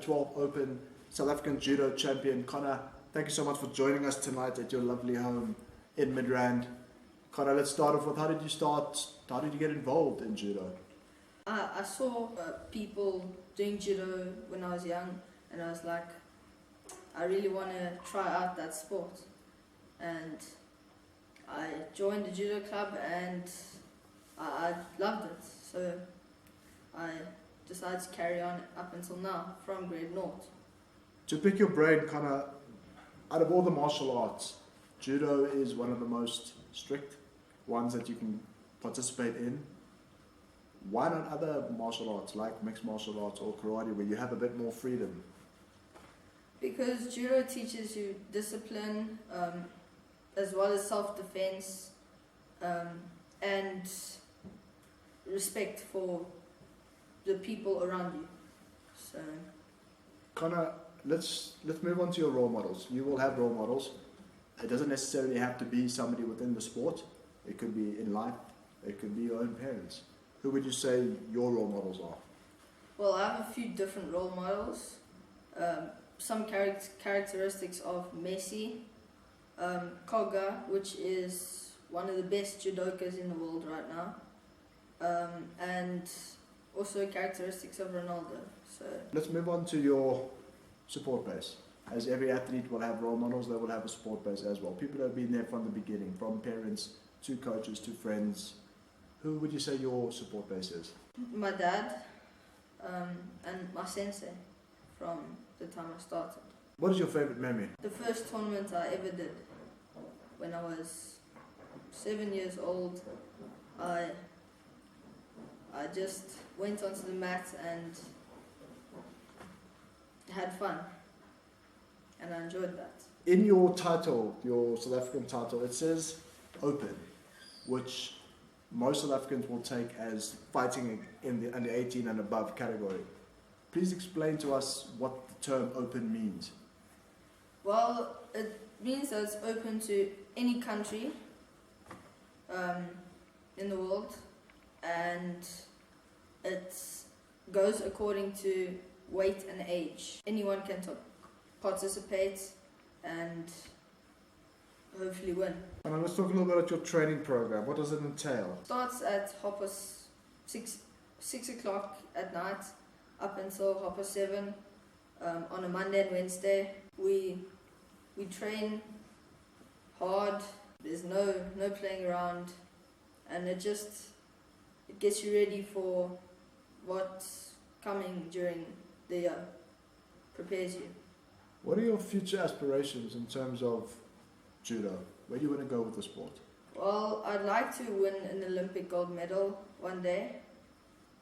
2012 Open South African Judo champion. Connor, thank you so much for joining us tonight at your lovely home in Midrand. Connor, let's start off with how did you get involved in Judo? I saw people doing Judo when I was young, and I was like, I really want to try out that sport. And I joined the Judo club and I loved it. So I decided to carry on up until now, from grade 0. To pick your brain, Connor, out of all the martial arts, Judo is one of the most strict ones that you can participate in. Why not other martial arts like mixed martial arts or karate where you have a bit more freedom? Because Judo teaches you discipline, as well as self-defense, and respect for the people around you. So, Connor, let's move on to your role models. You will have role models. It doesn't necessarily have to be somebody within the sport. It could be in life. It could be your own parents. Who would you say your role models are? well, I have a few different role models. Some characteristics of Messi, Koga, which is one of the best judokas in the world right now, and also characteristics of Ronaldo. So Let's move on to your support base. As every athlete will have role models, they will have a support base as well. People that have been there from the beginning, from parents to coaches to friends. Who would you say your support base is? my dad, and my sensei from the time I started. What is your favorite memory? The first tournament I ever did, when I was 7 years old, I just went onto the mat and had fun, and I enjoyed that. In your title, your South African title, it says Open, which most South Africans will take as fighting in the under 18 and above category. Please explain to us what the term open means. Well, it means that it's open to any country in the world, and it goes according to weight and age. Anyone can participate and hopefully win. And let's talk a little bit about your training program. What does it entail? Starts at 6 o'clock at night up until 7:30 on a Monday and Wednesday. We train hard. There's no playing around, and it gets you ready for what's coming during the year. Prepares you. What are your future aspirations in terms of Judo? Where do you want to go with the sport? Well, I'd like to win an Olympic gold medal one day,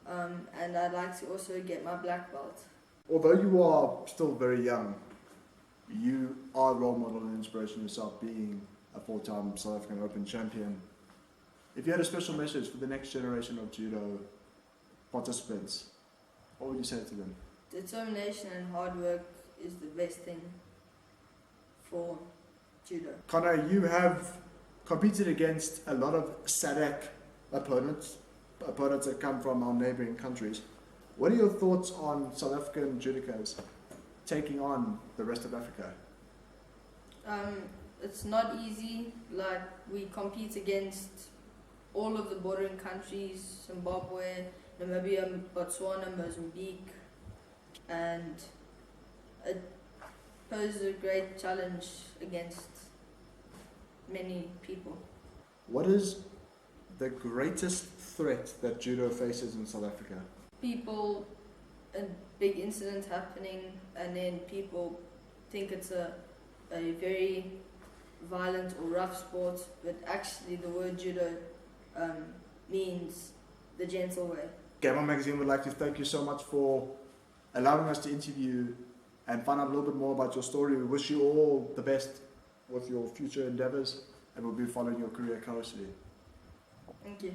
and I'd like to also get my black belt. Although you are still very young, you are a role model and inspiration yourself, being a 4-time South African Open champion. If you had a special message for the next generation of Judo participants, what would you say to them? Determination and hard work is the best thing for Judo. Connor, you have competed against a lot of SADC opponents that come from our neighbouring countries. What are your thoughts on South African judokas taking on the rest of Africa? It's not easy. Like, we compete against all of the bordering countries: Zimbabwe, Namibia, Botswana, Mozambique, and it poses a great challenge against many people. What is the greatest threat that Judo faces in South Africa? People, a big incident happening, and then people think it's a very violent or rough sport, but actually the word Judo means the gentle way. Gamer Magazine would like to thank you so much for allowing us to interview and find out a little bit more about your story. We wish you all the best with your future endeavours, and we'll be following your career closely. Thank you.